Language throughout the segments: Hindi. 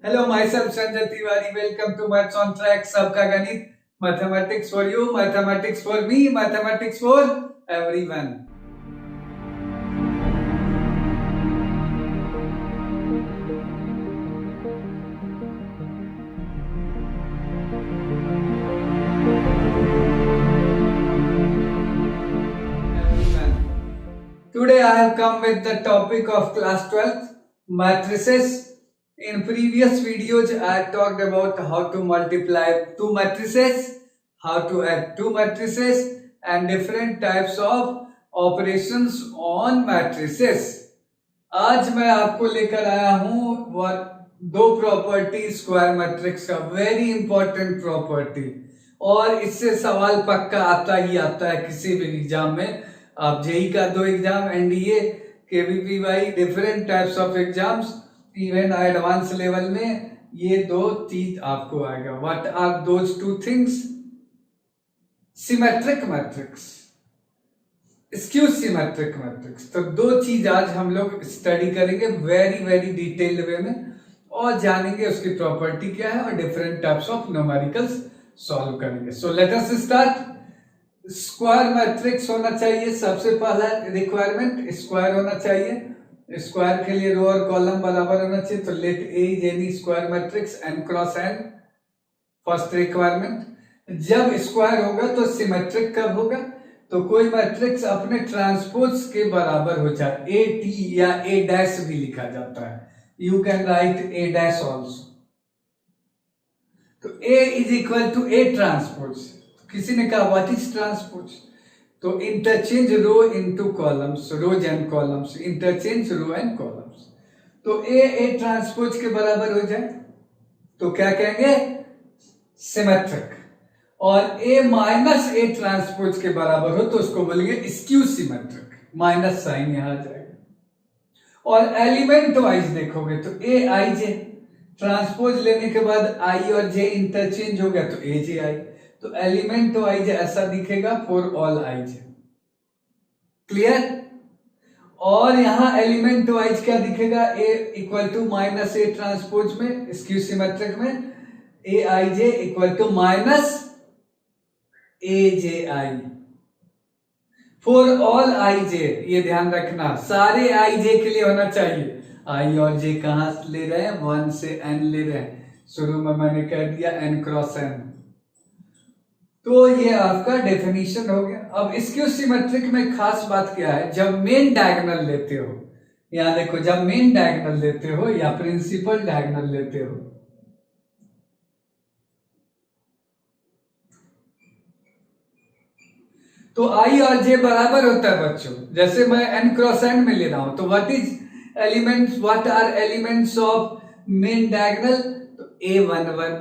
Hello, myself Sanjay Tiwari. Welcome to Maths on Track. सबका गणित, mathematics for you, mathematics for me, mathematics for everyone. Today I have come with the topic of class 12th matrices. In previous videos I talked about how to multiply two matrices, how to add two matrices and different types of operations on matrices. आज मैं आपको लेकर आया हूं दो प्रॉपर्टी स्क्वायर मैट्रिक्स का, वेरी इंपॉर्टेंट प्रॉपर्टी, और इससे सवाल पक्का आता ही आता है किसी भी एग्जाम में. आप जेई का दो exam, NDA, KVPY, different types of exams, even advance level में ये दो चीज आपको आएगा. What are those two things? Symmetric matrix, skew symmetric matrix. तो दो चीज आज हम लोग स्टडी करेंगे वेरी वेरी डिटेल्ड वे में, और जानेंगे उसकी प्रॉपर्टी क्या है और different types of numericals solve करेंगे. So let us start. Square matrix होना चाहिए, सबसे पहला रिक्वायरमेंट स्क्वायर होना चाहिए. स्क्वायर के लिए रो और कॉलम बराबर होना चाहिए. तो let A is any square matrix n cross n, first requirement. जब स्क्वायर होगा तो सिमेट्रिक कब होगा? तो कोई मैट्रिक्स अपने ट्रांसपोज के बराबर हो जाए. ए टी या ए डैश भी लिखा जाता है, you can write A dash also. तो A is equal to A transpose. किसी ने कहा व्हाट इज ट्रांसपोज? तो interchange row into columns, rows and columns, interchange row and columns. तो ए ट्रांसपोज के बराबर हो जाए तो क्या कहेंगे? सिमेट्रिक. और ए माइनस ए ट्रांसपोज के बराबर हो तो उसको बोलेंगे स्क्यू सिमेट्रिक. माइनस साइन यहां आ जाएगा. और एलिमेंट वाइज देखोगे तो ए आई जे ट्रांसपोज लेने के बाद आई और जे इंटरचेंज हो गया तो ए जे आई. तो एलिमेंट वाइज ऐसा दिखेगा for all I J. Clear? और यहां एलिमेंट वाइज क्या दिखेगा? A equal to minus A transpose में, स्क्यू सिमेट्रिक में, A I J equal to minus A J I for all I J. ये ध्यान रखना, सारे आई जे के लिए होना चाहिए. आई और जे कहां ले रहे हैं? 1 से n ले रहे हैं. शुरू में मैंने कह दिया n क्रॉस n. तो ये आपका डेफिनेशन हो गया. अब स्क्यू सिमेट्रिक में खास बात क्या है? जब मेन डायगोनल लेते हो, यहां देखो, जब मेन डायगोनल लेते हो या प्रिंसिपल डायगोनल लेते हो, तो आई और जे बराबर होता है बच्चों. जैसे मैं n क्रॉस n में ले रहा हूं तो what is elements, what are elements of main diagonal? तो a11,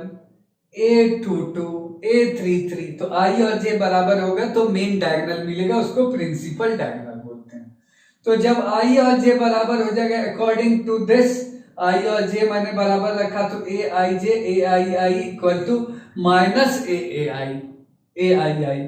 a22, a33. तो आई और जे बराबर होगा तो मेन डायगोनल मिलेगा, उसको प्रिंसिपल डायगोनल बोलते हैं. तो जब आई और जे बराबर हो जाएगा अकॉर्डिंग टू दिस, आई और जे मैंने बराबर रखा तो ए I J, A I I equal to minus ए आई आई.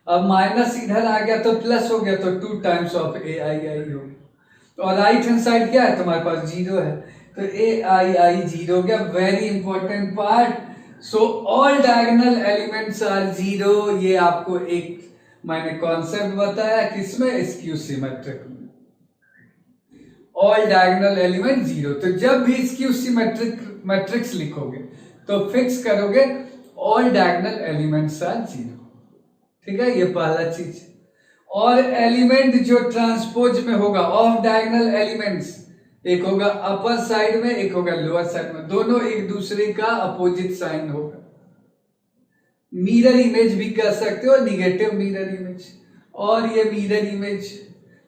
अब माइनस इधर आ गया तो प्लस हो गया, तो 2 टाइम्स ऑफ ए आई आई हो गया. और राइट हैंड साइड क्या है? तुम्हारे पास जीरो है, तो ए आई आई जीरो हो गया. Very important part. So all diagonal elements are zero. ये आपको एक मैंने कॉन्सेप्ट बताया किसमें? स्क्यू सिमेट्रिक में. All diagonal element zero. तो जब भी स्क्यू सिमेट्रिक मैट्रिक्स लिखोगे तो फिक्स करोगे all diagonal elements are zero. ठीक है, ये पहला चीज. और एलिमेंट जो ट्रांसपोज में होगा ऑफ डायगोनल एलिमेंट्स, एक होगा अपर साइड में, एक होगा लोअर साइड में, दोनों एक दूसरे का अपोजिट साइन होगा. मिरर इमेज भी कह सकते हो, निगेटिव मिरर इमेज. और ये मिरर इमेज,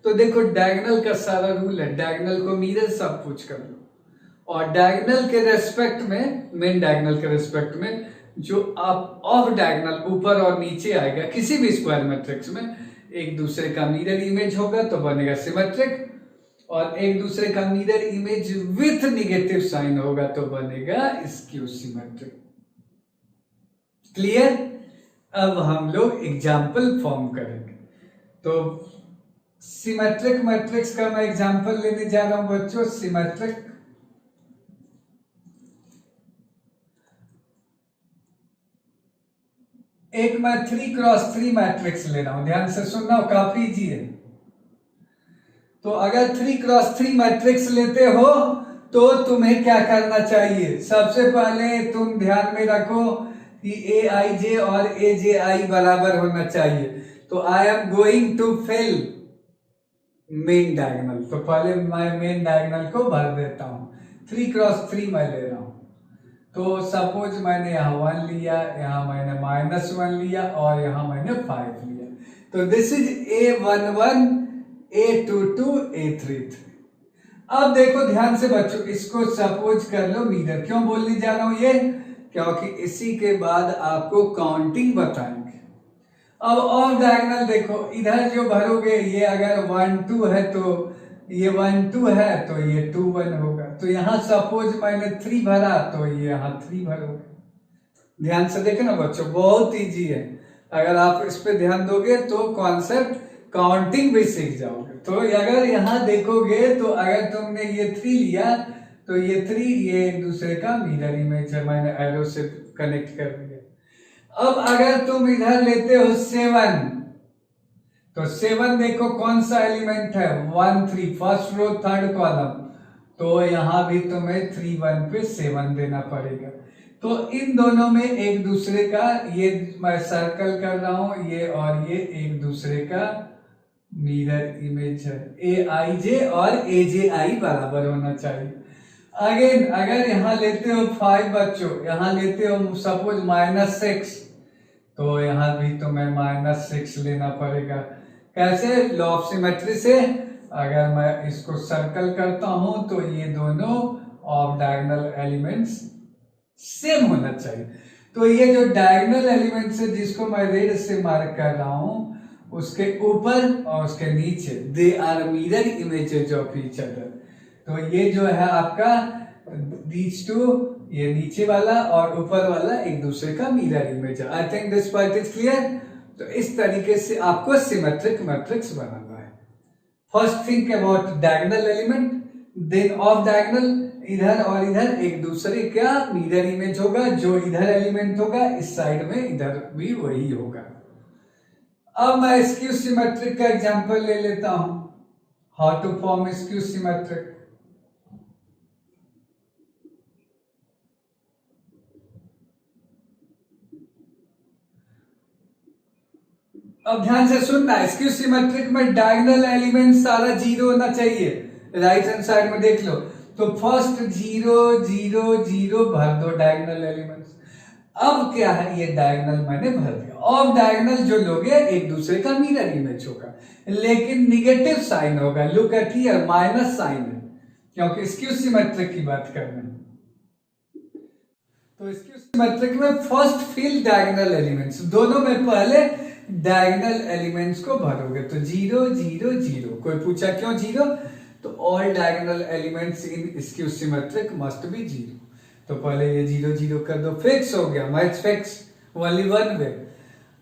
तो देखो डायगोनल का सारा रूल है, डायगोनल को मिरर सब कुछ कर लो. और डायगोनल के रेस्पेक्ट में, मेन डायगोनल के रेस्पेक्ट में, जो आप ऑफ डायगोनल ऊपर और नीचे आएगा किसी भी स्क्वायर मैट्रिक्स में, एक दूसरे का मिरर इमेज होगा तो बनेगा सिमेट्रिक. और एक दूसरे का mirror image with negative sign होगा तो बनेगा स्क्यू सिमेट्रिक. क्लियर? अब हम लोग एग्जाम्पल फॉर्म करेंगे. तो सिमेट्रिक मैट्रिक्स का मैं एग्जाम्पल लेने जा रहा हूं बच्चों. सिमेट्रिक एक मैं 3x3 मैट्रिक्स ले रहा हूं, ध्यान से सुनना, काफी इजी है। तो अगर 3x3 मैट्रिक्स लेते हो तो तुम्हें क्या करना चाहिए? सबसे पहले तुम ध्यान में रखो कि ए आई जे और ए जे आई बराबर होना चाहिए। तो I am going to fill main diagonal. तो पहले मैं मेन डायगोनल को भर देता हूं। 3x3 मैं ले रहा हूं। तो सपोज मैंने यहाँ 1 लिया, यहाँ मैंने -1 लिया और यहाँ मैंने 5 लिया। तो this is A11, A22, A33। अब देखो ध्यान से बच्चों, इसको सपोज कर लो मिरर। क्यों बोलने जा रहा हूं ये? क्योंकि इसी के बाद आपको काउंटिंग बताएंगे। अब ऑफ डायगोनल देखो, इधर जो भरोगे ये अगर 1 2 है तो ये 1 2 है तो ये 2 1 होगा। तो यहाँ सपोज मैंने 3 भरा तो ये यहाँ 3 भरोगे। ध्यान से देखना बच्चों, बहुत इजी है। अगर आप इस पे ध्यान दोगे तो कॉन्सेप्ट काउंटिंग भी सीख जाओगे। तो अगर यहाँ देखोगे तो अगर तुमने ये 3 लिया तो ये 3 ये एक दूसरे का मिरर इमेज है, मैंने एरो से कनेक्ट कर दिया। अब अगर तुम इधर लेते हो 7, तो 7 देखो कौन सा एलिमेंट है? 1 3, फर्स्ट रो थर्ड कॉलम। तो यहां भी तुम्हें 3 1 पे 7 देना पड़ेगा। तो इन दोनों में एक दूसरे का, ये मैं सर्कल कर रहा हूं, ये और ये एक दूसरे का मिरर इमेज है। ए आई जे और ए जे आई बराबर होना चाहिए। अगेन अगर यहाँ लेते हो 5 बच्चों, यहाँ लेते हो सपोज -6, तो यहाँ भी तुम्हें -6 लेना पड़ेगा। कैसे? लॉ ऑफ सिमेट्री से। अगर मैं इसको सर्कल करता हूं तो ये दोनों ऑफ डायगोनल एलिमेंट्स सेम होना चाहिए। तो ये जो डायगोनल एलिमेंट्स है जिसको मैं रेड से मार्क कर रहा हूं, उसके ऊपर और उसके नीचे they are mirror images of each other. तो ये जो है आपका दीज टू, ये नीचे वाला और ऊपर वाला एक दूसरे का मिरर इमेज है। I think this part is clear. तो इस तरीके से आपको सिमेट्रिक मैट्रिक्स बनाना है। First think about diagonal element, then off diagonal, इधर और इधर एक दूसरे का मिरर इमेज होगा। जो इधर एलिमेंट होगा इस साइड में इधर भी वही होगा। अब मैं स्क्यू सिमेट्रिक का एग्जांपल ले लेता हूं। How to form skew symmetric. अब ध्यान से सुनना, स्क्यू सिमेट्रिक में डायगोनल एलिमेंट सारा 0 होना चाहिए। राइट हैंड साइड में देख लो, तो फर्स्ट 0 0 0 भर दो डायगोनल एलिमेंट्स। अब क्या है, ये डायगोनल मैंने भर दिया। ऑफ डायगोनल जो लोगे एक दूसरे का मिरर इमेज होगा, लेकिन निगेटिव साइन होगा। Look at here, minus sign है, क्योंकि स्क्यू सिमेट्रिक की बात कर रहे हैं। तो स्क्यू सिमेट्रिक में फर्स्ट फिल डायगोनल एलिमेंट्स, दोनों में पहले डायगोनल एलिमेंट्स को भरोगे। तो 0 0 0। कोई पूछा क्यों 0? तो all diagonal elements in skew symmetric must be 0। तो पहले ये 0 0 कर दो, फिक्स हो गया, match fix, only one way.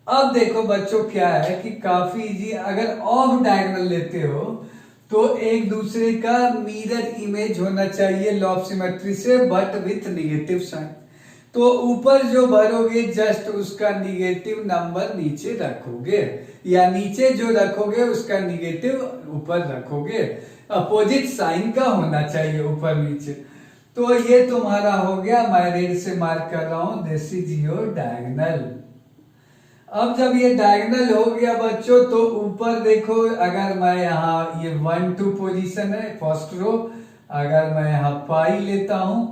अब देखो बच्चों क्या है कि काफी इजी। अगर ऑफ डायगोनल लेते हो तो एक दूसरे का मिरर इमेज होना चाहिए लॉ ऑफ सिमेट्री से, बट विथ निगेटिव साइन। तो ऊपर जो भरोगे जस्ट उसका निगेटिव नंबर नीचे रखोगे, या नीचे जो रखोगे उसका निगेटिव ऊपर रखोगे। अपोजिट साइन का होना चाहिए ऊपर नीचे। तो ये तुम्हारा हो गया, मैं रेड से मार्क कर रहा हूं, दिस इज योर डायगोनल। अब जब ये डायगोनल हो गया बच्चों, तो ऊपर देखो, अगर मैं यहाँ ये 1 2 पोजीशन है फर्स्ट रो, अगर मैं यहाँ पाई लेता हूं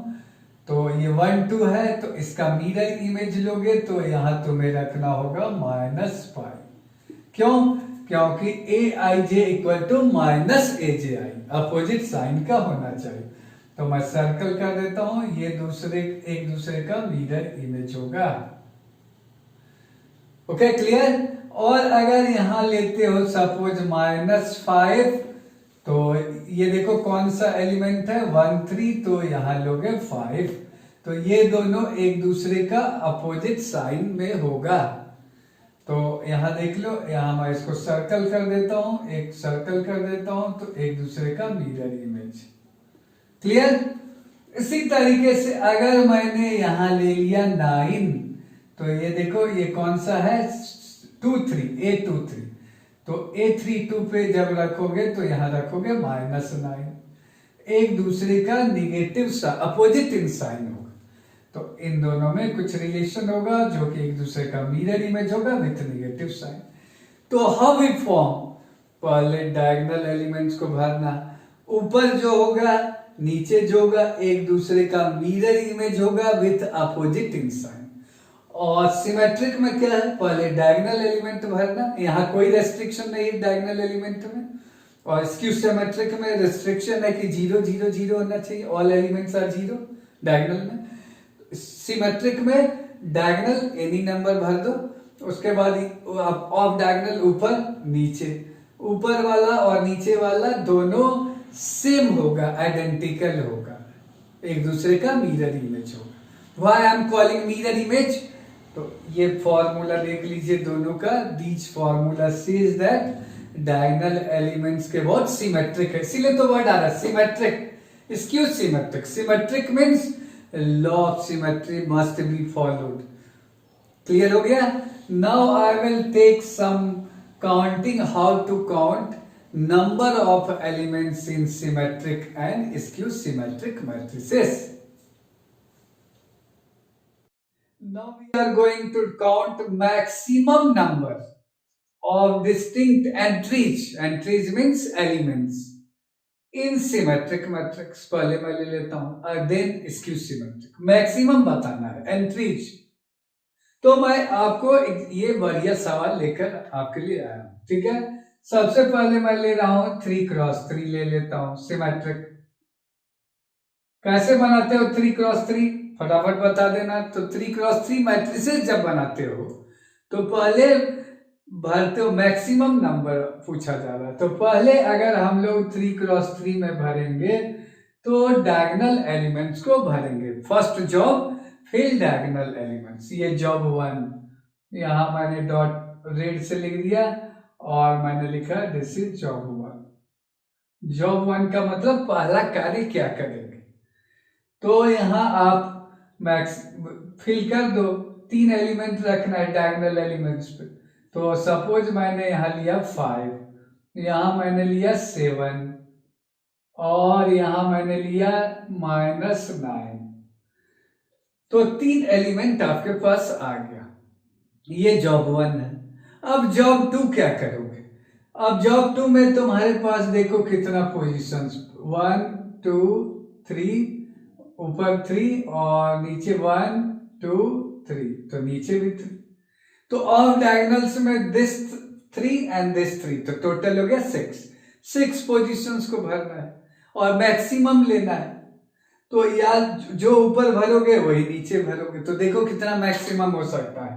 तो ये 1 2 है, तो इसका मिरर इमेज लोगे तो यहाँ तुम्हें रखना होगा -पाई। क्यों? क्योंकि A I J equal to -A J I, opposite sign का होना चाहिए। तो मैं सर्कल कर देता हूं, ये एक दूसरे का मिरर इमेज होगा। Okay, clear? और अगर यहां लेते हो सपोज -5, तो ये देखो कौन सा एलिमेंट है 1 3, तो यहां लोगे 5। तो ये दोनों एक दूसरे का अपोजिट साइन में होगा। तो यहां देख लो, यहां मैं इसको सर्कल कर देता हूं, एक सर्कल कर देता हूं, तो एक दूसरे का मिरर इमेज। क्लियर? इसी तरीके से अगर मैंने यहां ले लिया 9, तो ये देखो ये कौन सा है 2 3 A2 3, तो A32 पे जब रखोगे तो यहाँ रखोगे -9, एक दूसरे का निगेटिव अपोजिट इन साइन होगा, तो इन दोनों में कुछ रिलेशन होगा जो कि एक दूसरे का मिरर इमेज होगा विथ निगेटिव साइन। तो हाउ वी फॉर्म, पहले डायगोनल एलिमेंट्स को भरना, ऊपर जो होगा नीचे जो होगा एक दूसरे का मिरर इमेज होगा विथ अपोजिट इन साइन। और सिमेट्रिक में क्या है, पहले डायगोनल एलिमेंट भरना, यहाँ कोई रेस्ट्रिक्शन नहीं है डायगोनल एलिमेंट में। और स्क्यू सिमेट्रिक में रेस्ट्रिक्शन है कि 0 0 0 होना चाहिए, ऑल एलिमेंट्स आर 0 डायगोनल में। सिमेट्रिक में डायगोनल एनी नंबर भर दो, उसके बाद ऑफ डायगोनल ऊपर नीचे, ऊपर वाला और नीचे वाला दोनों सेम होगा, आइडेंटिकल होगा, एक दूसरे का मिरर इमेज होगा। Why I am calling mirror image, तो ये फॉर्मूला देख लीजिए दोनों का, this formula says that diagonal elements के बहुत सिमेट्रिक है, इसीलिए तो वर्ड आ रहा है symmetric. Skew symmetric, symmetric means law of symmetry must be followed. Clear हो गया? Now I will take some counting, how to count number of elements in symmetric and skew symmetric matrices. Now we are going to count maximum number of distinct entries. Entries means elements in symmetric matrix. पहले मैं ले लेता हूं, then skew symmetric. मैक्सिमम बताना है entries। तो मैं आपको ये बढ़िया सवाल लेकर आपके लिए आया हूं, ठीक है। सबसे पहले मैं ले रहा हूं 3x3 ले लेता हूं सिमेट्रिक। कैसे बनाते हो 3x3, फटाफट बता देना। तो 3x3 मैट्रिसेस जब बनाते हो तो पहले भरते हो, मैक्सिमम नंबर पूछा जा रहा है, तो पहले अगर हम लोग 3x3 में भरेंगे तो डायगोनल एलिमेंट्स को भरेंगे। First job fill diagonal elements, ये जॉब 1, यहां मैंने डॉट रेड से लिख दिया और मैंने लिखा दिस इज जॉब 1। जॉब 1 का मतलब पहला कार्य क्या करेंगे, तो यहां आप मैक्स फिल कर दो, 3 एलिमेंट रखना है डायगोनल एलिमेंट्स पे। तो सपोज मैंने यहां लिया 5, यहां मैंने लिया 7 और यहां मैंने लिया -9, तो 3 एलिमेंट आपके पास आ गया। ये जॉब 1 है। अब जॉब 2 क्या करोगे, अब जॉब 2 में तुम्हारे पास देखो कितना पोजीशंस, 1 2 3, ऊपर 3 और नीचे 1 2 3, तो नीचे भी 3। तो ऑफ डायगोनल्स में दिस 3 एंड दिस 3, तो टोटल हो गया 6 पोजीशंस को भरना है और मैक्सिमम लेना है। तो यार जो ऊपर भरोगे वही नीचे भरोगे, तो देखो कितना मैक्सिमम हो सकता है।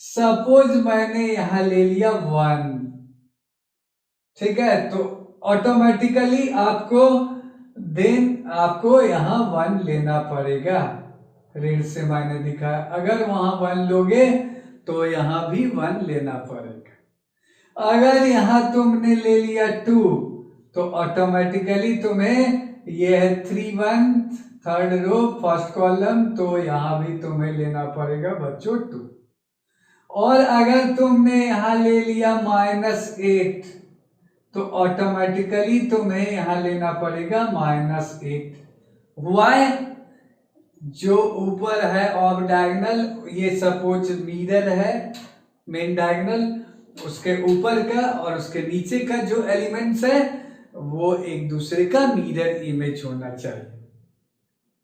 सपोज मैंने यहां ले लिया 1, ठीक है, तो ऑटोमेटिकली आपको यहां 1 लेना पड़ेगा। रेड से मैंने दिखाया, अगर वहां 1 लोगे तो यहां भी 1 लेना पड़ेगा। अगर यहां तुमने ले लिया 2 तो ऑटोमेटिकली तुम्हें ये है 3 1 थर्ड रो फर्स्ट कॉलम, तो यहां भी तुम्हें लेना पड़ेगा बच्चों 2। और अगर तुमने यहां ले लिया -8 तो ऑटोमेटिकली तुम्हें यहां लेना पड़ेगा -8। वाई, जो ऊपर है ऑफ डायगोनल, ये सपोज मिरर है मेन डायगोनल, उसके ऊपर का और उसके नीचे का जो एलिमेंट्स है वो एक दूसरे का मिरर इमेज होना चाहिए।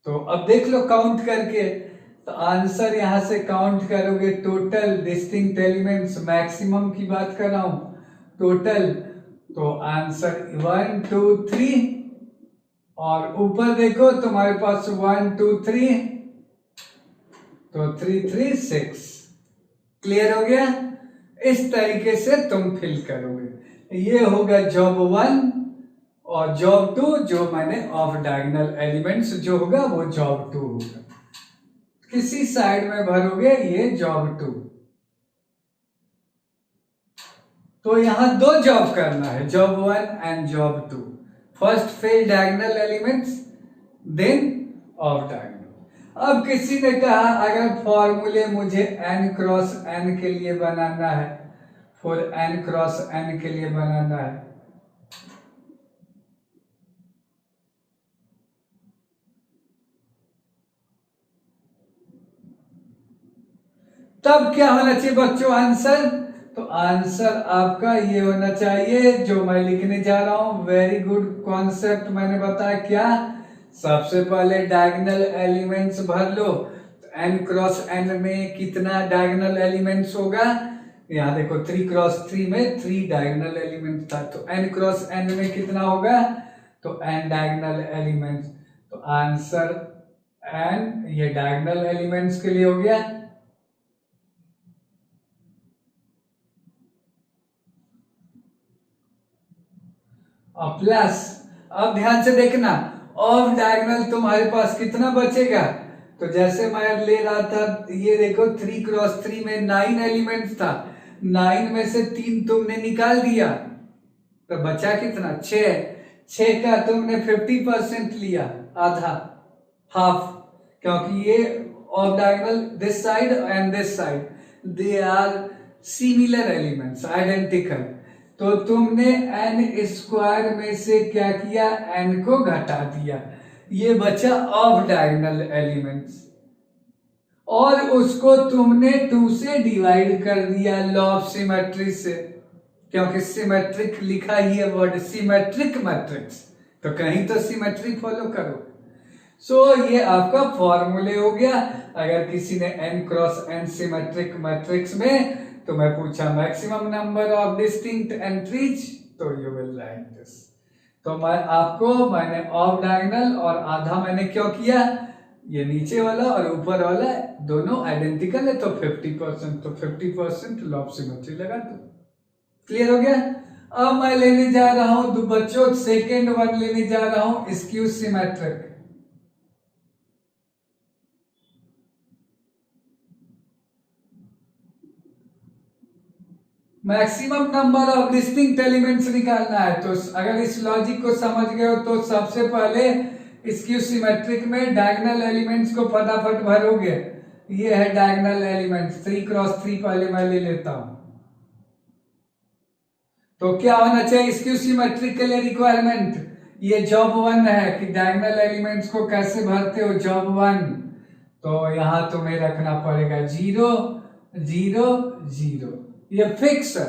तो अब देख लो काउंट करके, तो आंसर यहां से काउंट करोगे टोटल डिस्टिंक्ट एलिमेंट्स, मैक्सिमम की बात कर रहा हूं टोटल, तो आंसर 1 2 3 और ऊपर देखो तुम्हारे पास 1 2 3, तो 3 3 6। क्लियर हो गया? इस तरीके से तुम फिल करोगे। ये होगा जॉब 1 और जॉब 2 जो मैंने ऑफ डायगोनल एलिमेंट्स जो होगा वो जॉब 2 होगा। किसी साइड में भरोगे ये जॉब 2। तो यहां 2 जॉब करना है, job 1 and job 2। First fill diagonal elements, then off diagonal. अब किसी ने कहा अगर फॉर्मूले मुझे n क्रॉस n के लिए बनाना है, फॉर n क्रॉस n के लिए बनाना है, तब क्या होना चाहिए बच्चों आंसर? तो आंसर आपका ये होना चाहिए जो मैं लिखने जा रहा हूं। वेरी गुड कॉन्सेप्ट मैंने बताया। क्या? सबसे पहले डायगोनल एलिमेंट्स भर लो। तो n क्रॉस n में कितना डायगोनल एलिमेंट्स होगा? यहाँ देखो 3 क्रॉस 3 में 3 डायगोनल एलिमेंट था, तो n क्रॉस n में कितना होगा? तो n डायगोनल एलिमेंट्स। तो आंसर n ये डायगोनल एलिमेंट्स के लिए हो गया। और प्लस, अब ध्यान से देखना, ऑफ डायगोनल तुम्हारे पास कितना बचेगा? तो जैसे मैं ले रहा था, ये देखो 3 क्रॉस 3 में 9 एलिमेंट्स था, 9 में से 3 तुमने निकाल दिया, तो बचा कितना? 6। 6 का तुमने 50% लिया, आधा, हाफ, क्योंकि ये off diagonal this side and this side they are similar elements, identical. तो तुमने n स्क्वायर में से क्या किया? n को घटा दिया, ये बचा ऑफ डायगोनल एलिमेंट्स, और उसको तुमने 2 से डिवाइड कर दिया लॉ ऑफ सिमेट्री से, क्योंकि सिमेट्रिक लिखा ही है वर्ड, सिमेट्रिक मैट्रिक्स, तो कहीं तो सिमेट्री फॉलो करो। सो ये आपका फॉर्मूले हो गया। अगर किसी ने n cross n symmetric matrix में तो मैं पूछा maximum number of distinct entries, तो यू विल राइट दिस। तो मैंने ऑफ डायगोनल और आधा मैंने क्यों किया? ये नीचे वाला और ऊपर वाला दोनों आइडेंटिकल है, तो 50%, तो 50% लॉ ऑफ सिमेट्री लगा दो। क्लियर हो गया? अब मैं लेने जा रहा हूं बच्चों, सेकेंड वन लेने जा रहा हूं, skew symmetric. Maximum number of distinct elements निकालना है। तो अगर इस लॉजिक को समझ गए हो तो सबसे पहले स्क्यू सिमेट्रिक में डायगोनल एलिमेंट्स को फटाफट भरोगे। ये है डायगोनल एलिमेंट्स, 3 क्रॉस 3 पहले मैं ले लेता हूं। तो क्या होना चाहिए स्क्यू सिमेट्रिक के लिए रिक्वायरमेंट? ये जॉब 1 है कि डायगोनल एलिमेंट्स को कैसे भरते हो, जॉब 1। तो यहां तुम्हें रखना पड़ेगा 0 0 0, ये फिक्स है,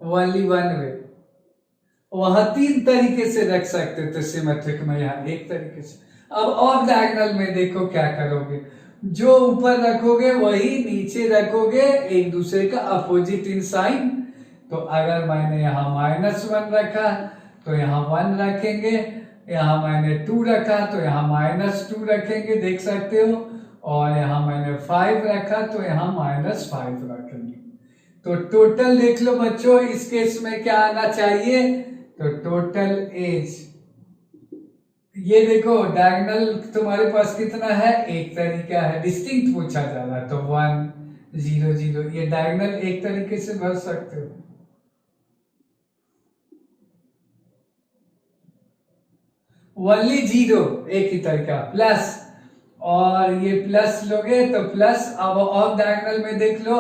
ओनली वन वे। वहां 3 तरीके से रख सकते थे सिमेट्रिक में, यहां एक तरीके से। अब ऑफ डायगोनल में देखो क्या करोगे, जो ऊपर रखोगे वही नीचे रखोगे, एक दूसरे का अपोजिट इन साइन। तो अगर मैंने यहाँ -1 रखा तो यहाँ 1 रखेंगे, यहाँ मैंने 2 रखा तो यहाँ -2 रखेंगे, देख सकते हो, और यहाँ मैंने 5 रखा तो यहाँ -5 रखेंगे। तो टोटल देख लो बच्चों, इस केस में क्या आना चाहिए? तो टोटल एज, ये देखो डायगोनल तुम्हारे पास कितना है? एक तरीका है, डिस्टिंक्ट पूछा जा रहा है, तो 1 0 0, ये डायगोनल एक तरीके से भर सकते हो। ओनली 0 एक ही तरीका, प्लस, और ये प्लस लोगे तो प्लस। अब ऑफ डायगोनल में देख लो,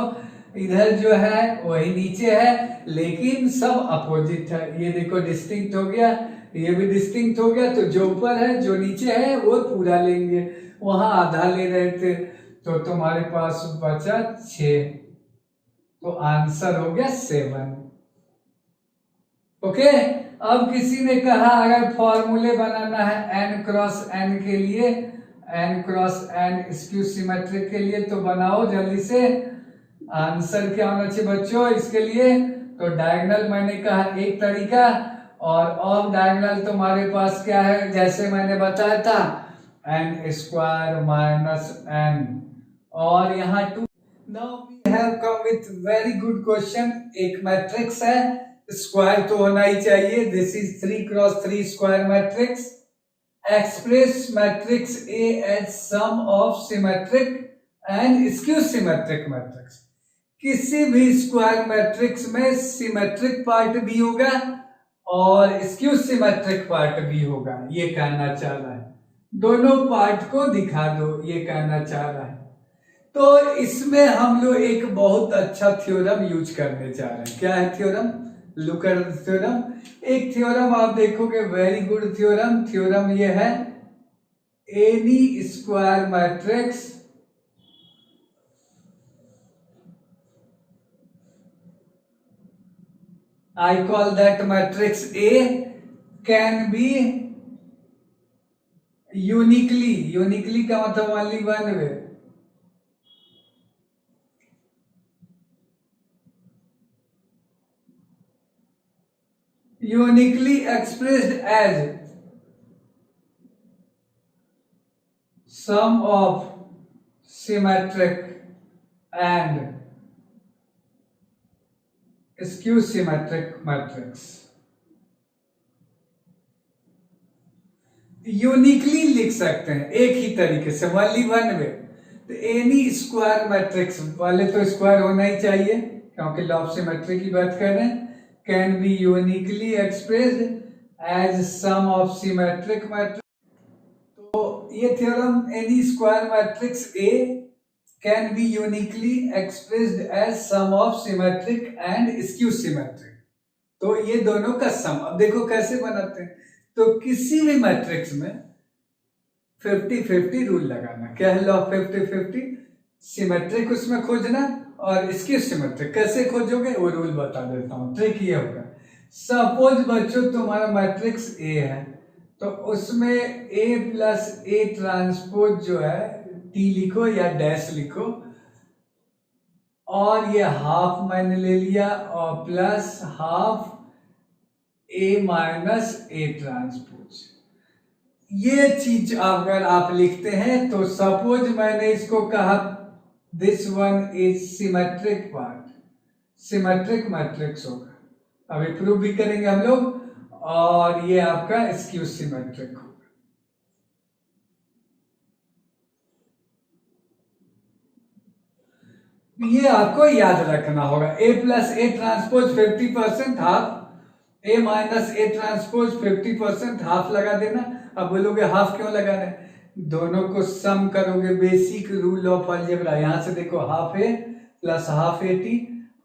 इधर जो है वही नीचे है, लेकिन सब अपोजिट है। ये देखो डिस्टिंक्ट हो गया, ये भी डिस्टिंक्ट हो गया, तो जो ऊपर है जो नीचे है वो पूरा लेंगे, वहां आधा ले रहे थे, तो तुम्हारे पास बचा 6, तो आंसर हो गया 7। ओके। अब किसी ने कहा अगर फॉर्मूले बनाना है n क्रॉस n के लिए, n cross n skew symmetric के लिए, तो बनाओ जल्दी से। आंसर क्या होना चाहिए बच्चों इसके लिए? तो डायगोनल मैंने कहा एक तरीका, और ऑफ डायगोनल तुम्हारे पास क्या है, जैसे मैंने बताया था, n स्क्वायर -n, और यहाँ 2। Now we have come with very good question. एक मैट्रिक्स है, स्क्वायर तो होना ही चाहिए, this is 3 cross 3 square matrix. Express matrix A as sum of symmetric and skew symmetric matrix. किसी भी स्क्वायर मैट्रिक्स में सिमेट्रिक पार्ट भी होगा और स्क्यू सिमेट्रिक पार्ट भी होगा, ये कहना चाह रहा है। दोनों पार्ट को दिखा दो, ये कहना चाह रहा है। तो इसमें हम लोग एक बहुत अच्छा थ्योरम यूज करने जा रहे हैं। क्या है थ्योरम? Look at theorem. एक थ्योरम आप देखोगे, वेरी गुड थ्योरम। थ्योरम ये है, any square matrix I call that matrix A can be uniquely का मतलब only one way, uniquely expressed as sum of symmetric and skew symmetric matrix। Uniquely लिख सकते हैं एक ही तरीके से, ओनली वन वे। तो एनी स्क्वायर मैट्रिक्स वाले तो स्क्वायर होना ही चाहिए क्योंकि लॉ ऑफ सिमेट्री की बात कर रहे हैं। Can be uniquely expressed as sum of symmetric matrix. तो ये theorem, any square matrix A can be uniquely expressed as sum of symmetric and skew symmetric. तो ये दोनों का सम। अब देखो कैसे बनाते हैं। तो किसी भी मैट्रिक्स में 50-50 रूल लगाना। क्या है लॉ 50-50? सिमेट्रिक उसमें खोजना और स्क्यू सिमेट्रिक। कैसे खोजोगे वो रूल बता देता हूं। ट्रिक ये होगा, सपोज बच्चों तुम्हारा मैट्रिक्स ए है, तो उसमें ए प्लस ए ट्रांसपोज जो है, टी लिखो या डैश लिखो, और ये हाफ मैंने ले लिया और plus half A minus A transpose. ये चीज अगर आप लिखते हैं तो सपोज मैंने इसको कहा this one is symmetric part, symmetric matrix होगा। अभी प्रूव भी करेंगे हम लोग। और ये आपका स्क्यू सिमेट्रिक होगा। ये आपको याद रखना होगा। A plus A transpose 50% half, A minus A transpose 50% half लगा देना। अब बोलोगे हाफ क्यों लगा रहे हैं? दोनों को सम करोगे, बेसिक रूल ऑफ अलजेब्रा। यहां से देखो, half A plus half A T,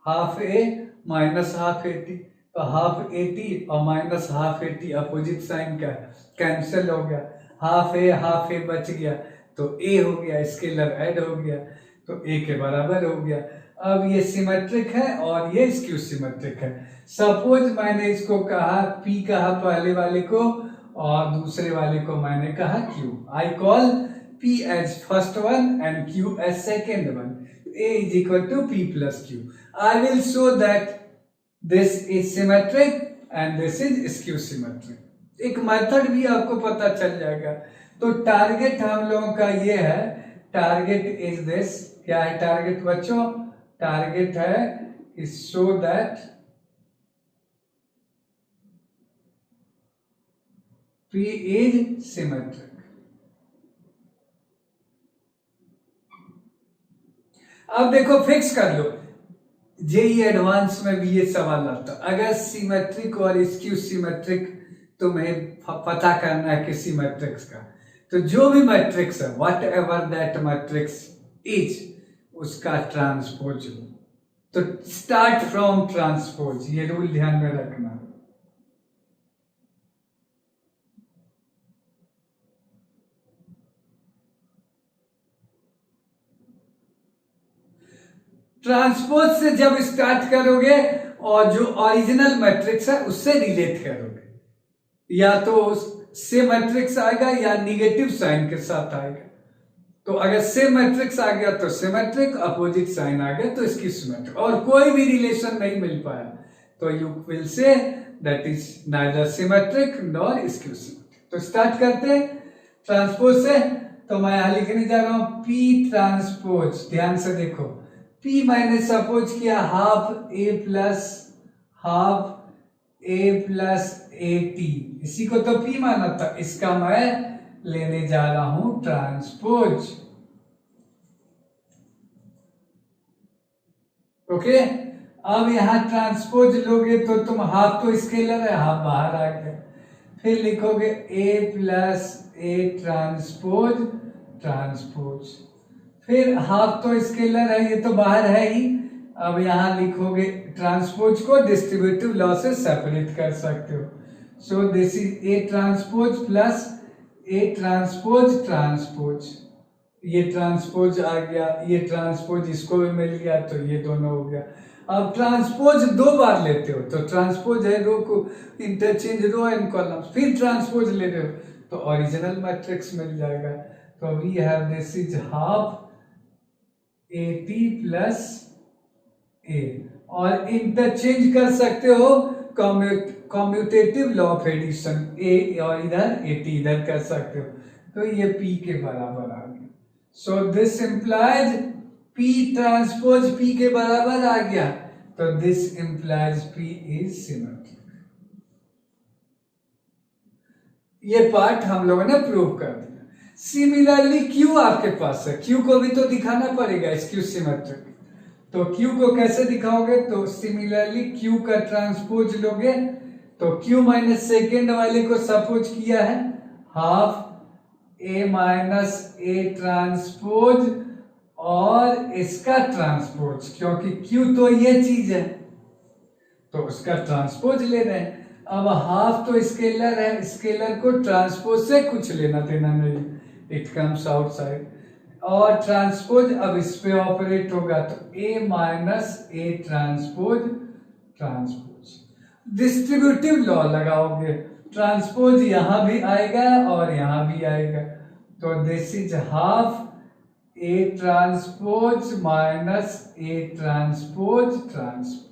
half A minus half A T. तो हाफ ए टी और minus half A T opposite sign का कैंसिल हो गया। हाफ ए बच गया तो ए हो गया, स्केलर ऐड हो गया तो ए के बराबर हो गया। अब ये सिमेट्रिक है और ये स्क्यू सिमेट्रिक है। सपोज मैंने इसको कहा P कहा पहले वाले को और दूसरे वाले को मैंने कहा Q। I call P as first one and Q as second one. A is equal to P plus Q। I will show that this is symmetric and this is skew symmetric। एक मेथड भी आपको पता चल जाएगा। तो टारगेट हम लोगों का ये है, टारगेट इज दिस। क्या है टारगेट बच्चों? टारगेट है कि show that P is symmetric। अब देखो फिक्स कर लो, जेई एडवांस में भी ये सवाल आता है। अगर सिमेट्रिक और स्क्यू सिमेट्रिक तुम्हें पता करना है किसी मैट्रिक्स का, तो जो भी मैट्रिक्स है what ever that matrix is, उसका ट्रांसपोज लो। तो स्टार्ट फ्रॉम ट्रांसपोज, ये रूल ध्यान में रखना। ट्रांसपोज से जब स्टार्ट करोगे और जो ओरिजिनल मैट्रिक्स है उससे रिलेट करोगे, या तो से मैट्रिक्स आएगा या निगेटिव साइन के साथ आएगा। तो अगर सेम मैट्रिक्स आ गया तो सिमेट्रिक, अपोजिट साइन आ गया तो इसकी सिमेट्रिक, और कोई भी रिलेशन नहीं मिल पाया तो you will say that is neither symmetric nor skew symmetric. तो स्टार्ट करते हैं ट्रांसपोज से। तो मैं यहां लिखने जा रहा हूं P ट्रांसपोज। ध्यान से देखो, P मैंने सपोज किया half A plus A T, इसी को तो P माना था, इसका मैं लेने जा रहा हूं ट्रांसपोज। ओके, अब यहां ट्रांसपोज लोगे तो तुम हाफ तो स्केलर है, हाफ बाहर आ गया, फिर लिखोगे ए प्लस ए ट्रांसपोज ट्रांसपोज, फिर हाफ तो स्केलर है, ये तो बाहर है ही। अब यहाँ लिखोगे ट्रांसपोज को डिस्ट्रीब्यूटिव लॉ से सेपरेट कर सकते हो। So this is A transpose plus A transpose transpose, ये ट्रांसपोज आ गया, ये ट्रांसपोज इसको भी मिल गया, तो ये दोनों हो गया। अब ट्रांसपोज दो बार लेते हो तो ट्रांसपोज है रो को इंटरचेंज रो एंड कॉलम, फिर ट्रांसपोज ले रहे हो तो ओरिजिनल मैट्रिक्स मिल जाएगा। तो we have this is half A T plus A, और इंटरचेंज कर सकते हो commutative law of addition, A और इधर ए टी इधर कर सकते हो, तो ये पी के बराबर आ गया। सो this implies P transpose P के बराबर आ गया, तो this implies P is symmetric. ये पार्ट हम लोगों ने प्रूव कर दिया। सिमिलरली Q आपके पास है, Q को भी तो दिखाना पड़ेगा इस Q सिमेट्रिक, तो Q को कैसे दिखाओगे, तो सिमिलरली Q का ट्रांसपोज लोगे, तो Q माइनस सेकेंड वाले को सपोज किया है half A minus A transpose और इसका ट्रांसपोज, क्योंकि Q तो ये चीज है तो उसका ट्रांसपोज ले रहे हैं। अब हाफ तो स्केलर है, स्केलर को ट्रांसपोज से कुछ लेना देना नहीं, इट कम्स आउटसाइड, और ट्रांसपोज अब इस पे ऑपरेट होगा, तो A minus A transpose transpose, distributive law लगाओगे, ट्रांसपोज यहां भी आएगा और यहां भी आएगा, तो this is half A transpose minus A transpose transpose.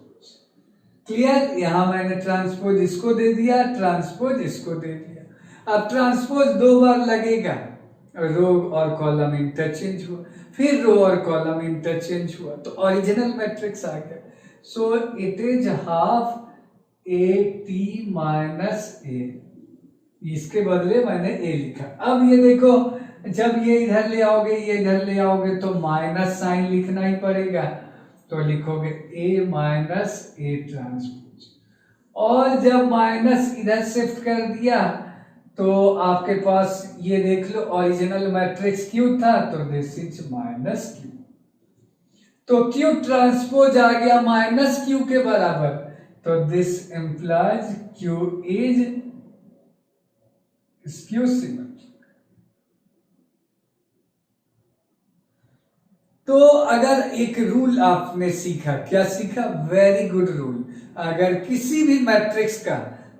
Clear, यहां मैंने ट्रांसपोज इसको दे दिया, ट्रांसपोज इसको दे दिया। अब ट्रांसपोज दो बार लगेगा, रो और कॉलम इंटरचेंज हुआ, फिर रो और कॉलम इंटरचेंज हुआ, तो ओरिजिनल मैट्रिक्स आ गया। So it is half A T minus A, इसके बदले मैंने ए लिखा। अब ये देखो, जब ये इधर ले आओगे ये इधर ले आओगे तो माइनस साइन लिखना ही पड़ेगा, तो लिखोगे ए माइनस ए ट्रांसपोज, और जब माइनस इधर शिफ्ट कर दिया तो आपके पास ये देख लो ओरिजिनल मैट्रिक्स क्यू था, तो दिस इज माइनस क्यू, तो क्यू ट्रांसपोज आ गया माइनस क्यू के बराबर, तो this implies Q is skew symmetric. तो अगर एक रूल आपने सीखा, क्या सीखा, वेरी गुड रूल, अगर किसी भी मैट्रिक्स का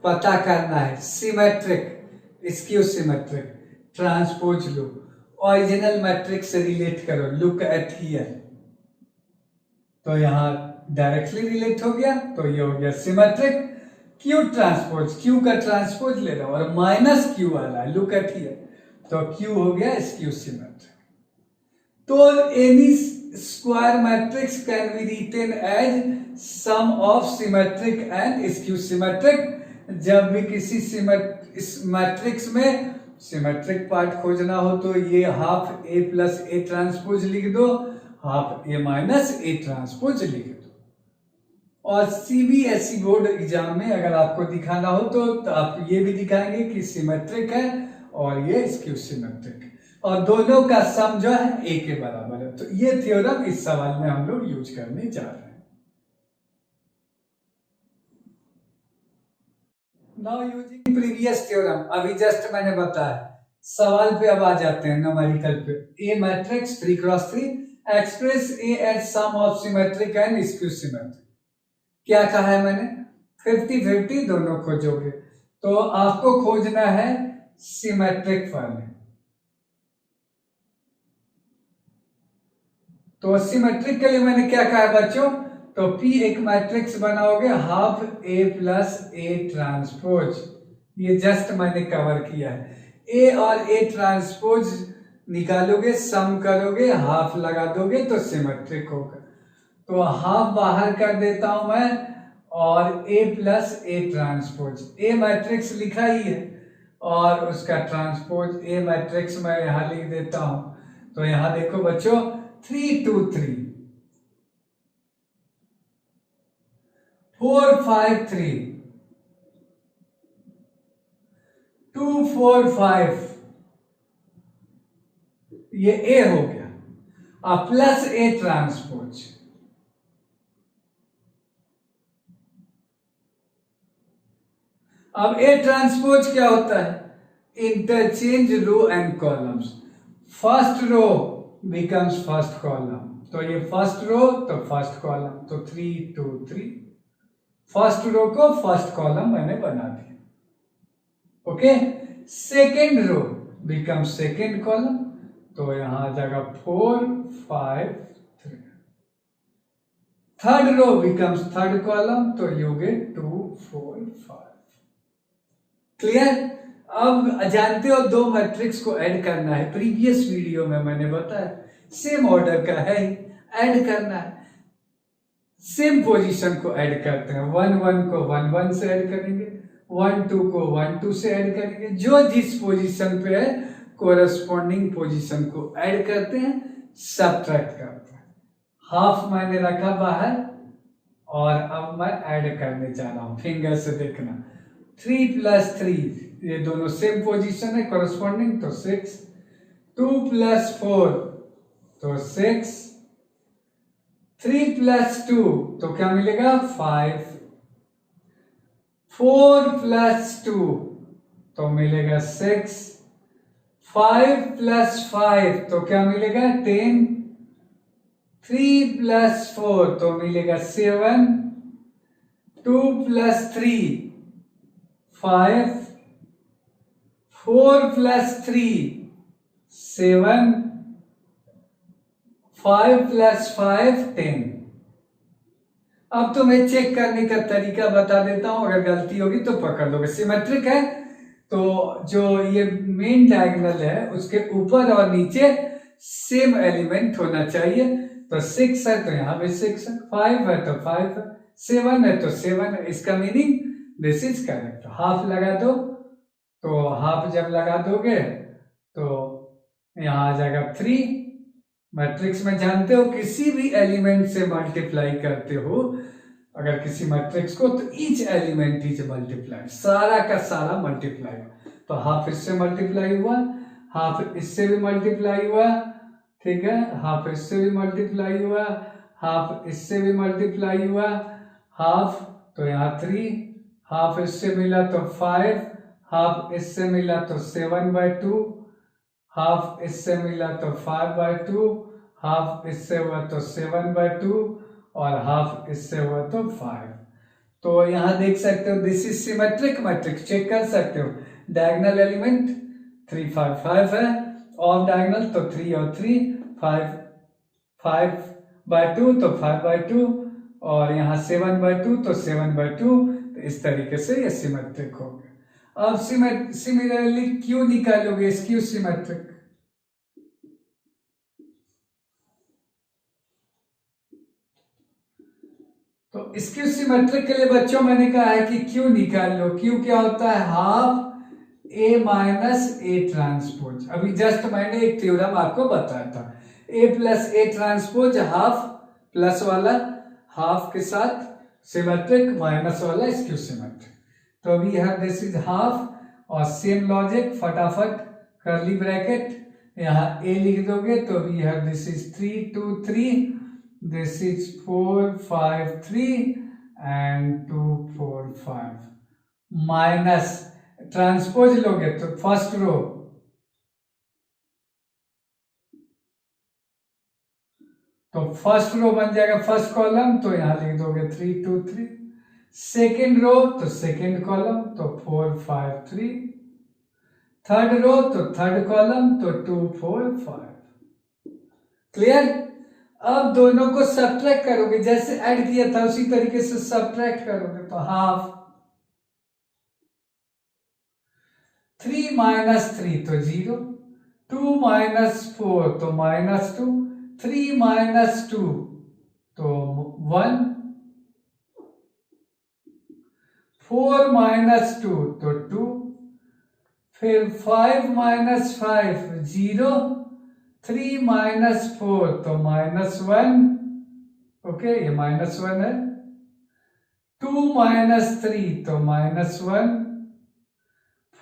पता करना है, सिमेट्रिक स्क्यू सिमेट्रिक, ट्रांसपोज लो, ओरिजिनल मैट्रिक्स से रिलेट करो, लुक एट हियर, तो यहां डायरेक्टली रिलेट हो गया, तो ये हो गया सिमेट्रिक। क्यू ट्रांसपोज, क्यू का ट्रांसपोज ले रहा हूं और माइनस क्यू वाला है, लुक एट हियर, तो क्यू हो गया स्क्यू सिमेट्रिक। तो any square matrix can be written as sum of symmetric and skew symmetric. जब भी किसी मैट्रिक्स में सिमेट्रिक पार्ट खोजना हो तो ये half A plus A transpose लिख दो, half A minus A transpose लिख दो। और सीबीएसई बोर्ड एग्जाम में अगर आपको दिखाना हो तो आप ये भी दिखाएंगे कि सिमेट्रिक है और ये स्क्यू सिमेट्रिक है, और दोनों का सम जो है ए के बराबर है। तो ये थ्योरम इस सवाल में हम लोग यूज करने जा रहे हैं। नाउ यूजिंग प्रीवियस थ्योरम, अभी जस्ट मैंने बताया, सवाल पे अब आ जाते हैं न्यूमेरिकल पे। A matrix 3x3 express A as sum of symmetric and skew symmetric. क्या कहा है मैंने, 50-50 दोनों खोजोगे, तो आपको खोजना है सिमेट्रिक वाले, तो सिमेट्रिक के लिए मैंने क्या कहा बच्चों, तो P एक मैट्रिक्स बनाओगे half A plus A transpose, ये जस्ट मैंने कवर किया है। A और A ट्रांसपोज निकालोगे, सम करोगे, हाफ लगा दोगे तो सिमेट्रिक होगा। तो हाफ बाहर कर देता हूं मैं, और A plus A transpose, A matrix लिखा ही है और उसका ट्रांसपोज A मैट्रिक्स मैं यहां लिख देता हूं। तो यहां देखो बच्चों 3 2 3 4 5 3 2 4 5, ये ए हो गया, अब प्लस ए ट्रांसपोज। अब ए ट्रांसपोज क्या होता है? Interchange row and columns. First row becomes first column, तो ये फर्स्ट रो तो फर्स्ट कॉलम, तो 3 2 3, फर्स्ट रो को फर्स्ट कॉलम मैंने बना दिया। Okay, second row becomes second column, तो यहां आ जाएगा 4 5 3। Third row becomes third column, तो यू गेट 2 4 5। क्लियर? अब जानते हो दो मैट्रिक्स को ऐड करना है, प्रीवियस वीडियो में मैंने बताया, सेम ऑर्डर का है, ऐड करना है, सेम पोजीशन को ऐड करते हैं। 1 1 को 1 1 से ऐड करेंगे, 1 2 को 1 2 से ऐड करेंगे, जो जिस पोजीशन पे है कोरस्पॉन्डिंग पोजीशन को ऐड करते हैं, सब्ट्रैक्ट करते हैं। हाफ मैंने रखा बाहर और अब मैं ऐड करने जा रहा हूं, फिंगर से देखना। 3 + 3, ये दोनों सेम पोजीशन है कोरस्पॉन्डिंग, तो 6। 2 + 4 तो 6। 3 + 2 तो क्या मिलेगा? 5। 4 + 2 तो मिलेगा 6। 5 + 5 तो क्या मिलेगा? 10। 3 + 4 तो मिलेगा 7। 2 + 3 5। 4 + 3 7। 5 + 5 10। अब तुम्हें चेक करने का तरीका बता देता हूं, अगर गलती होगी तो पकड़ लोगे। सिमेट्रिक है तो जो ये मेन डायगोनल है उसके ऊपर और नीचे सेम एलिमेंट होना चाहिए। तो 6 है तो यहां भी 6 है, 5 है तो 5 है, 7 है तो 7 है। इसका meaning this is correct. Half लगा दो, तो हाफ जब लगा दोगे तो यहां आ जाएगा 3। मैट्रिक्स में जानते हो किसी भी एलिमेंट से मल्टीप्लाई करते हो अगर किसी मैट्रिक्स को, तो ईच एलिमेंट इज मल्टीप्लाई, सारा का सारा मल्टीप्लाई। तो हाफ इससे मल्टीप्लाई हुआ, हाफ इससे भी मल्टीप्लाई हुआ, ठीक है, हाफ इससे भी मल्टीप्लाई हुआ, हाफ इससे भी मल्टीप्लाई हुआ, हाफ तो यहाँ 3, हाफ इससे मिला तो 5, हाफ इससे मिला तो 7/2, हाफ इससे मिला तो 5/2, हाफ इससे हुआ तो 7/2 और हाफ इससे हुआ तो 5। तो यहां देख सकते हो this is symmetric matrix, check कर सकते हो। डायगोनल एलिमेंट 3 5 5 है, ऑफ डायगोनल तो 3 और 3, 5 5/2 तो 5/2 और यहाँ 7/2 तो 7/2। तो इस तरीके से ये सिमेट्रिक हो गया। अब सिमिलरली क्यों निकालोगे स्क्यू सिमेट्रिक? तो स्क्यू सिमेट्रिक के लिए बच्चों मैंने कहा है कि क्यू निकाल लो। क्यू क्या होता है? Half A minus A transpose. अभी जस्ट मैंने एक थ्योरम आपको बताया था, A plus A transpose half, plus वाला हाफ के साथ सिमेट्रिक, माइनस वाला स्क्यू सिमेट्रिक। तो अभी यह दिस इज हाफ और सेम लॉजिक, फटाफट कर्ली ब्रैकेट यहाँ ए लिख दोगे तो we have this is 3 2 3, this is 4 5 3 and 2 4 5 minus transpose लोगे तो फर्स्ट रो, तो फर्स्ट रो बन जाएगा फर्स्ट कॉलम, तो यहां लिख दोगे 3 2 3। सेकेंड रो तो सेकेंड कॉलम, तो 4 5 3। थर्ड रो तो थर्ड कॉलम, तो 2 4 5। क्लियर? अब दोनों को सब्ट्रैक्ट करोगे, जैसे ऐड किया था उसी तरीके से सब्ट्रैक्ट करोगे, तो हाफ 3 - 3 तो 0, 2 - 4 तो -2, 3 - 2 तो 1, 4 - 2 तो 2, फिर 5 - 5 0, 3 - 4 तो -1, ओके ये -1 है, 2 - 3 तो -1,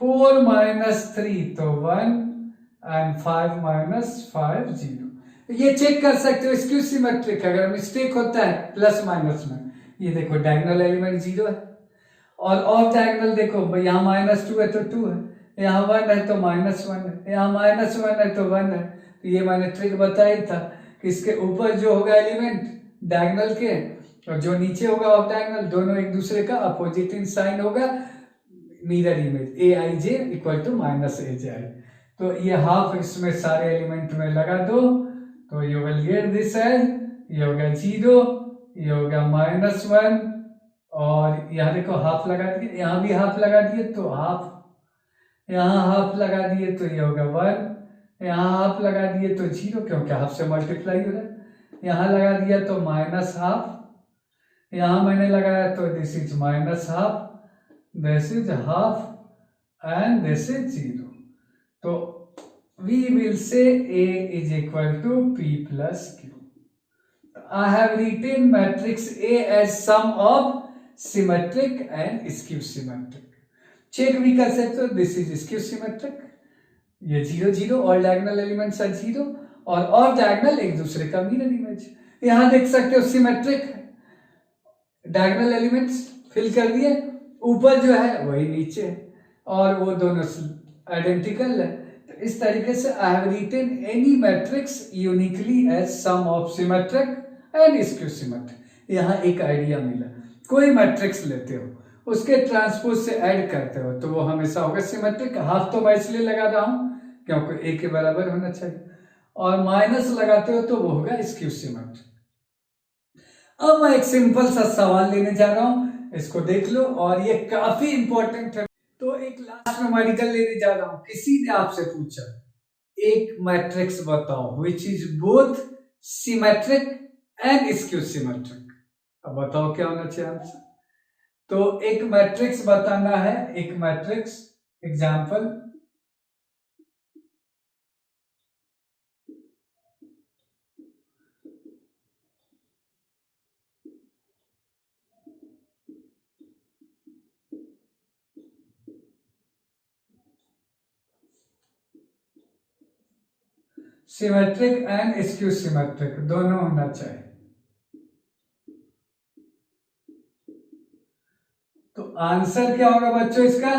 4 माइनस 3 तो 1 एंड 5 माइनस 5 0। ये चेक कर सकते हो स्क्यू सिमेट्रिक, अगर मिस्टेक होता है प्लस माइनस में। ये देखो डायगोनल एलिमेंट 0 है, और ऑफ डायगोनल देखो, यहाँ -2 है तो 2 है, यहाँ 1 है तो -1 है, यहाँ -1 है तो 1 है। तो ये मैंने ट्रिक बताया था कि इसके ऊपर जो होगा एलिमेंट डायगोनल के, और जो नीचे होगा ऑफ डायगोनल, दोनों एक दूसरे का अपोजिट इन साइन होगा, mirror image aij equal to -aj। तो ये हाफ इसमें सारे एलिमेंट में लगा दो, तो you will get this as, ये होगा 0, ये होगा -1, और यहाँ देखो हाफ लगा दिए, यहाँ भी हाफ लगा दिए तो हाफ, यहाँ हाफ लगा दिए तो ये होगा 1, यहाँ हाफ लगा दिए तो 0 क्योंकि हाफ से मल्टीप्लाई हो रहा है, यहाँ लगा दिया तो -1/2, यहाँ मैंने लगाया तो this is -1/2, this is half, and this is 0। तो we will say A is equal to P plus Q. I have written matrix A as sum of symmetric and skew symmetric. Check भी कर सकते हो, दिस इज स्क्यू सिमेट्रिक, ये 0 0, ऑल डायगोनल एलिमेंट्स आर 0, और ऑल डायगोनल एक दूसरे का मिरर इमेज। यहां देख सकते हो सिमेट्रिक डायगोनल एलिमेंट्स फिल कर दिए, ऊपर जो है वही नीचे है, और वो दोनों आइडेंटिकल है। तो इस तरीके से I have written any matrix uniquely as sum of symmetric and skew symmetric. यहाँ एक आइडिया मिला, कोई मैट्रिक्स लेते हो, उसके ट्रांसपोज से ऐड करते हो तो वो हमेशा होगा सिमेट्रिक। हाफ तो मैं इसलिए लगा रहा हूं क्योंकि ए के बराबर होना चाहिए, और माइनस लगाते हो तो वो होगा स्क्यू सिमेट्रिक। अब मैं एक सिंपल सा सवाल लेने जा रहा हूं, इसको देख लो, और ये काफी इंपॉर्टेंट है। तो एक लास्ट न्यूमेरिकल लेने जा रहा हूं। किसी ने आपसे पूछा एक मैट्रिक्स बताओ which is both symmetric and skew symmetric. अब बताओ क्या होना चाहिए आंसर। तो एक मैट्रिक्स बताना है, एक matrix example, symmetric and skew symmetric दोनों होना चाहिए। तो आंसर क्या होगा बच्चों इसका।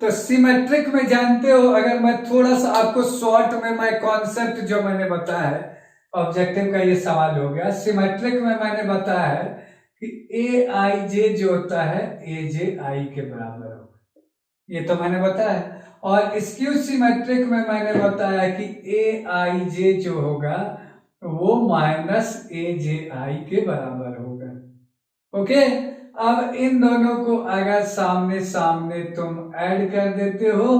तो सिमेट्रिक में जानते हो, अगर मैं थोड़ा सा आपको शॉर्ट में मैं कॉन्सेप्ट जो मैंने बताया है, ऑब्जेक्टिव का ये सवाल हो गया। सिमेट्रिक में मैंने बताया है कि ए आई जे जो होता है ए जे आई के बराबर होगा, ये तो मैंने बताया। और स्क्यू सिमेट्रिक में मैंने बताया कि ए आई जे जो होगा वो माइनस ए जे आई के बराबर होगा। ओके, अब इन दोनों को अगर सामने सामने तुम ऐड कर देते हो,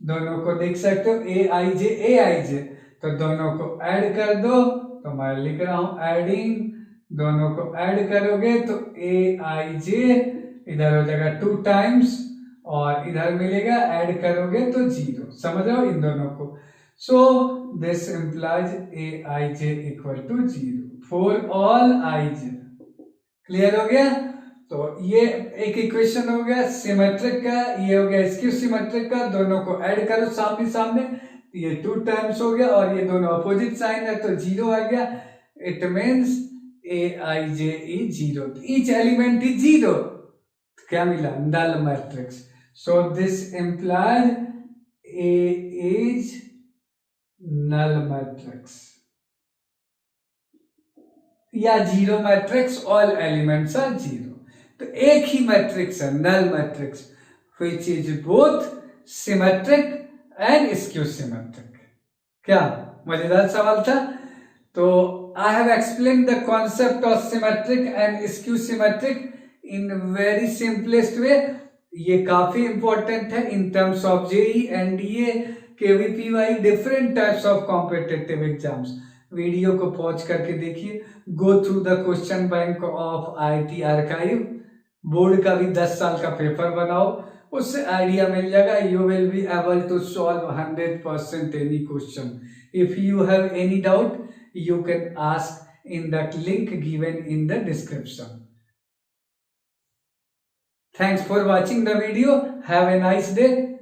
दोनों को देख सकते हो ए आई जे, तो दोनों को ऐड कर दो। तो मैं लिख रहा हूं एडिंग, दोनों को ऐड करोगे तो ए आई जे इधर हो जाएगा 2 टाइम्स, और इधर मिलेगा ऐड करोगे तो 0। समझ रहे हो इन दोनों को। So this implies A I J equal to 0 for all I J. Clear हो गया। तो ये एक इक्वेशन हो गया सिमेट्रिक का, ये हो गया स्क्यू सिमेट्रिक का। दोनों को ऐड करो सामने सामने, ये 2 टाइम्स हो गया, और ये दोनों अपोजिट साइन है तो 0 आ गया। It means A I J is 0, each element is 0। क्या मिला, null matrix. So this implies A is null matrix या 0 मैट्रिक्स, ऑल एलिमेंट्स आर 0। तो एक ही मैट्रिक्स है null matrix which is both symmetric and skew symmetric. क्या मजेदार सवाल था। तो I have explain the concept of symmetric and skew symmetric in very simplest way. ये काफी इंपॉर्टेंट है in terms of JEE, NDA, KVPY, different types of competitive exams. Video को पॉज करके देखिए, go through the question bank of IIT archive, board का भी 10 साल का पेपर बनाओ, उससे आइडिया मिल जाएगा। You will be able to solve 100% any question. If you have any doubt you can ask in that link given in the description. Thanks for watching the video. Have a nice day.